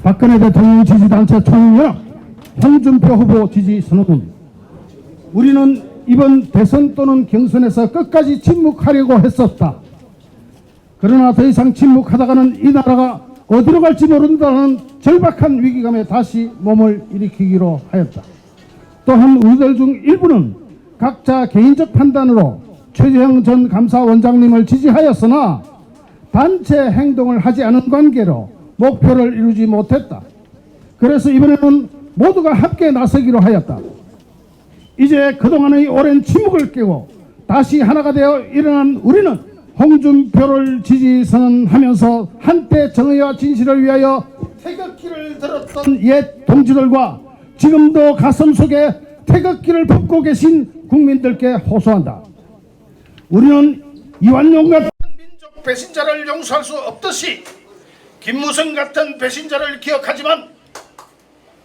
박근혜 대통령 지지단체 총연합 홍준표 후보 지지 선언문. 우리는 이번 대선 또는 경선에서 끝까지 침묵하려고 했었다. 그러나 더 이상 침묵하다가는 이 나라가 어디로 갈지 모른다는 절박한 위기감에 다시 몸을 일으키기로 하였다. 또한 우리들 중 일부는 각자 개인적 판단으로 최재형 전 감사원장님을 지지하였으나 단체 행동을 하지 않은 관계로 목표를 이루지 못했다. 그래서 이번에는 모두가 함께 나서기로 하였다. 이제 그동안의 오랜 침묵을 깨고 다시 하나가 되어 일어난 우리는 홍준표를 지지 선언하면서 한때 정의와 진실을 위하여 태극기를 들었던 옛 동지들과 지금도 가슴속에 태극기를 품고 계신 국민들께 호소한다. 우리는 이완용 같은 민족 배신자를 용서할 수 없듯이 김무성 같은 배신자를 기억하지만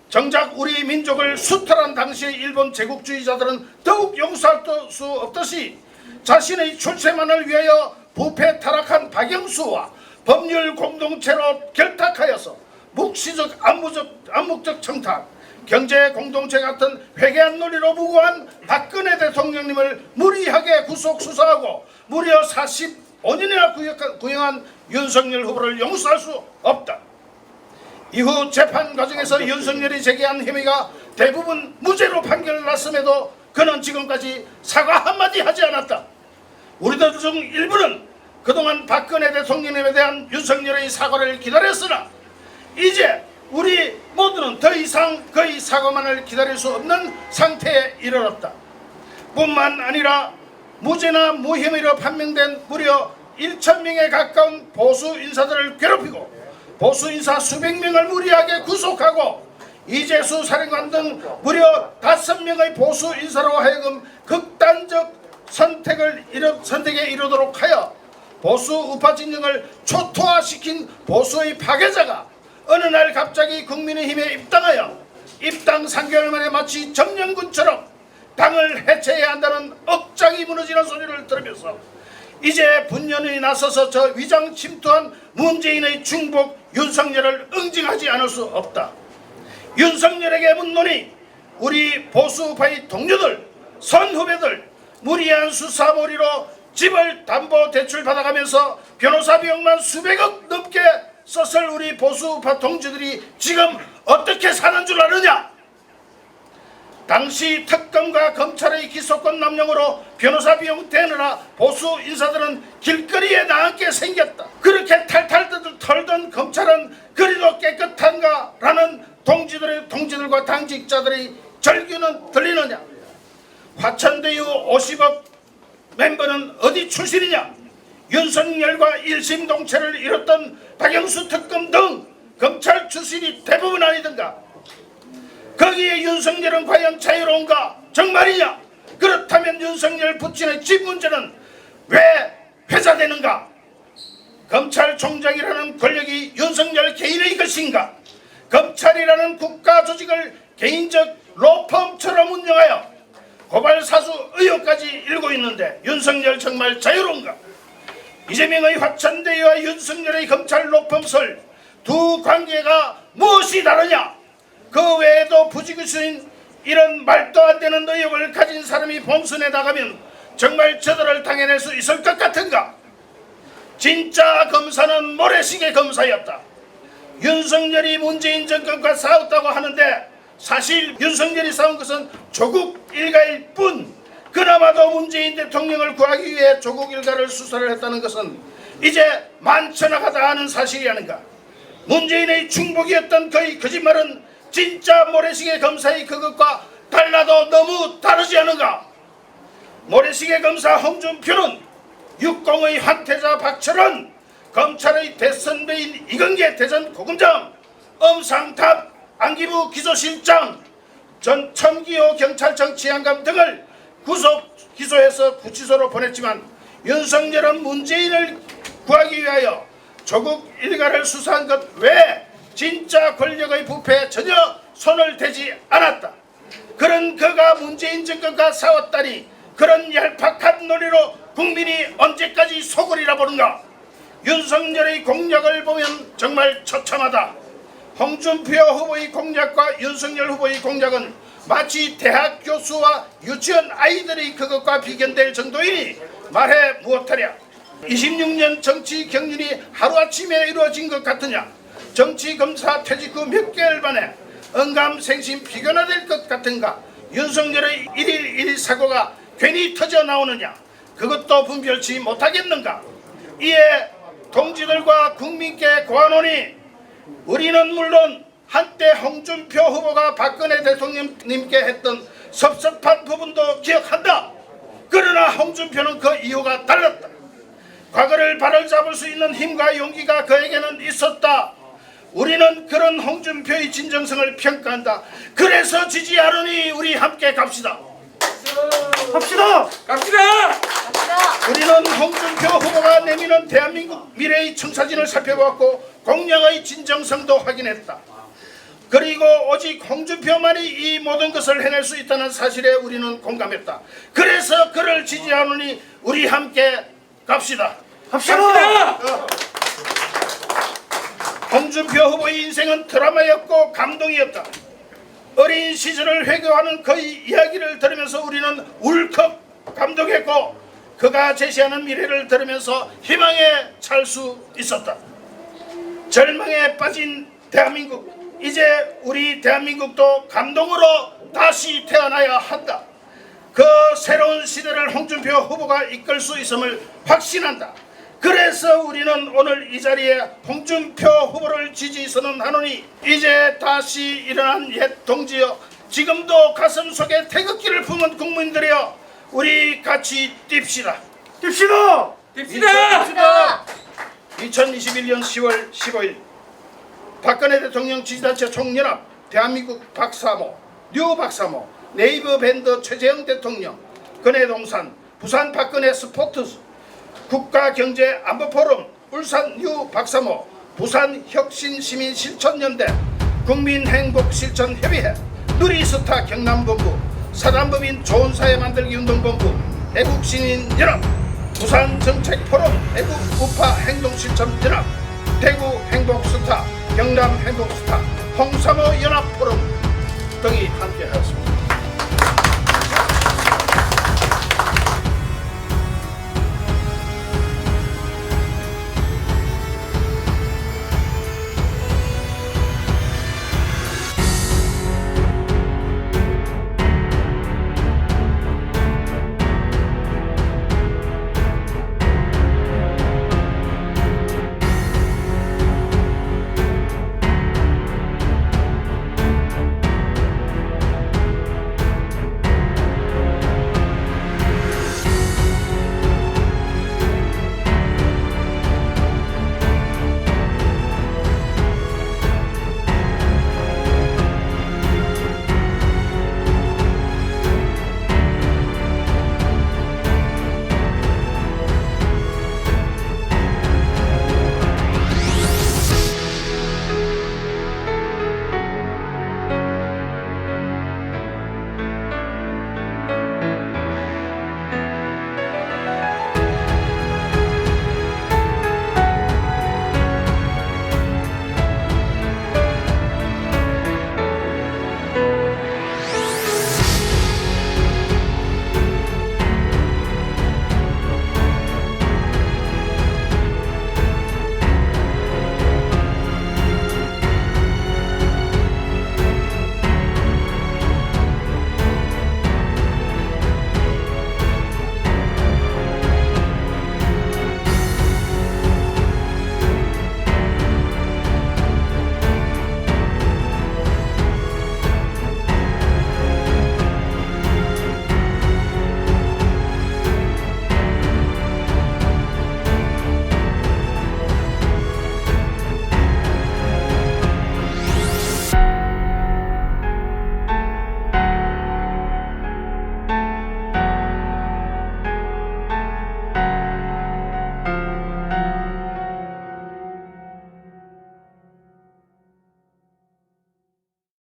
정작 우리 민족을 수탈한 당시의 일본 제국주의자들은 더욱 용서할 수 없듯이 자신의 출세만을 위하여 부패 타락한 박영수와 법률 공동체로 결탁하여서 묵시적 암묵적 청탁, 경제 공동체 같은 회개한 논리로 무고한 박근혜 대통령님을 무리하게 구속 수사하고 무려 45년이나 구형한 윤석열 후보를 용서할 수 없다. 이후 재판 과정에서 윤석열이 제기한 혐의가 대부분 무죄로 판결났음에도 그는 지금까지 사과 한마디 하지 않았다. 우리들 중 일부는 그동안 박근혜 대통령님에 대한 윤석열의 사과를 기다렸으나 이제 우리 모두는 더 이상 그의 사과만을 기다릴 수 없는 상태에 이르렀다. 뿐만 아니라 무죄나 무혐의로 판명된 무려 1,000명에 가까운 보수 인사들을 괴롭히고 보수 인사 수백 명을 무리하게 구속하고 이재수 사령관 등 무려 5명의 보수 인사로 하여금 극단적 선택에 이르도록 하여 보수 우파 진영을 초토화시킨 보수의 파괴자가 어느 날 갑자기 국민의힘에 입당하여 입당 3개월 만에 마치 정년군처럼 당을 해체해야 한다는 억장이 무너지는 소리를 들으면서 이제 분연히 나서서 저 위장 침투한 문재인의 중복 윤석열을 응징하지 않을 수 없다. 윤석열에게 묻노니 우리 보수파의 동료들, 선후배들 무리한 수사몰이로 집을 담보 대출 받아가면서 변호사 비용만 수백억 넘게 썼을 우리 보수파 동지들이 지금 어떻게 사는 줄 아느냐? 당시 특검과 검찰의 기소권 남용으로 변호사 비용 대느라 보수 인사들은 길거리에 나앉게 생겼다. 그렇게 탈탈 털던 검찰은 그리도 깨끗한가? 라는 동지들과 당직자들의 절규는 들리느냐? 화천대유 50억 멤버는 어디 출신이냐? 윤석열과 일심동체를 이뤘던 박영수 특검 등 검찰 출신이 대부분 아니던가? 거기에 윤석열은 과연 자유로운가? 정말이냐? 그렇다면 윤석열 부친의 집 문제는 왜 회자되는가? 검찰총장이라는 권력이 윤석열 개인의 것인가? 검찰이라는 국가 조직을 개인적 로펌처럼 운영하여 고발 사수 의혹까지 일고 있는데 윤석열 정말 자유로운가? 이재명의 화천대유와 윤석열의 검찰 로펌설 두 관계가 무엇이 다르냐? 그 외에도 부지기수인 이런 말도 안 되는 의혹을 가진 사람이 본선에 나가면 정말 저들을 당해낼 수 있을 것 같은가? 진짜 검사는 모래시계 검사였다. 윤석열이 문재인 정권과 싸웠다고 하는데 사실 윤석열이 싸운 것은 조국 일가일 뿐, 그나마도 문재인 대통령을 구하기 위해 조국 일가를 수사를 했다는 것은 이제 만천하다 하는 사실이 아닌가? 문재인의 중복이었던 그의 거짓말은 진짜 모래시계 검사의 그것과 달라도 너무 다르지 않은가? 모래시계 검사 홍준표는 육공의 황태자 박철원, 검찰의 대선배인 이건계 대전 고검장, 엄상탑 안기부 기소실장, 전 천기호 경찰청 치안감 등을 기소해서 구치소로 보냈지만 윤석열은 문재인을 구하기 위하여 조국 일가를 수사한 것 외에 진짜 권력의 부패에 전혀 손을 대지 않았다. 그런 그가 문재인 정권과 싸웠다니 그런 얄팍한 논리로 국민이 언제까지 속으리라 보는가? 윤석열의 공약을 보면 정말 처참하다. 홍준표 후보의 공약과 윤석열 후보의 공약은 마치 대학 교수와 유치원 아이들이 그것과 비견될 정도이니 말해 무엇하랴. 26년 정치 경륜이 하루아침에 이루어진 것 같으냐. 정치검사 퇴직 후 몇 개월 만에 언감생심 비견화될 것 같은가. 윤석열의 1일 1 사고가 괜히 터져 나오느냐. 그것도 분별치 못하겠는가. 이에 동지들과 국민께 고하노니 우리는 물론 한때 홍준표 후보가 박근혜 대통령님께 했던 섭섭한 부분도 기억한다. 그러나 홍준표는 그 이유가 달랐다. 과거를 바로잡을 수 있는 힘과 용기가 그에게는 있었다. 우리는 그런 홍준표의 진정성을 평가한다. 그래서 지지하노니 우리 함께 갑시다. 갑시다. 우리는 홍준표 후보가 내미는 대한민국 미래의 청사진을 살펴보았고 공약의 진정성도 확인했다. 그리고 오직 홍준표만이 이 모든 것을 해낼 수 있다는 사실에 우리는 공감했다. 그래서 그를 지지하노니 우리 함께 갑시다. 홍준표 후보의 인생은 드라마였고 감동이었다. 어린 시절을 회고하는 그의 이야기를 들으면서 우리는 울컥 감동했고 그가 제시하는 미래를 들으면서 희망에 찰 수 있었다. 절망에 빠진 대한민국, 이제 우리 대한민국도 감동으로 다시 태어나야 한다. 그 새로운 시대를 홍준표 후보가 이끌 수 있음을 확신한다. 그래서 우리는 오늘 이 자리에 홍준표 후보를 지지 선언하노니 이제 다시 일어난 옛 동지여, 지금도 가슴 속에 태극기를 품은 국민들이여, 우리 같이 뜁시다. 2021년 10월 15일 박근혜 대통령 지지단체 총연합, 대한민국 박사모, 뉴 박사모, 네이버 밴드 최재형 대통령, 근해동산, 부산 박근혜 스포츠, 국가경제안보포럼, 울산 뉴 박사모, 부산 혁신시민실천연대, 국민행복실천협의회, 누리스타 경남본부, 사단법인 좋은사회 만들기 운동본부, 애국시민연합, 부산정책포럼, 애국우파행동실천연합, 대구행복스타, 경남행복스타, 홍사모연합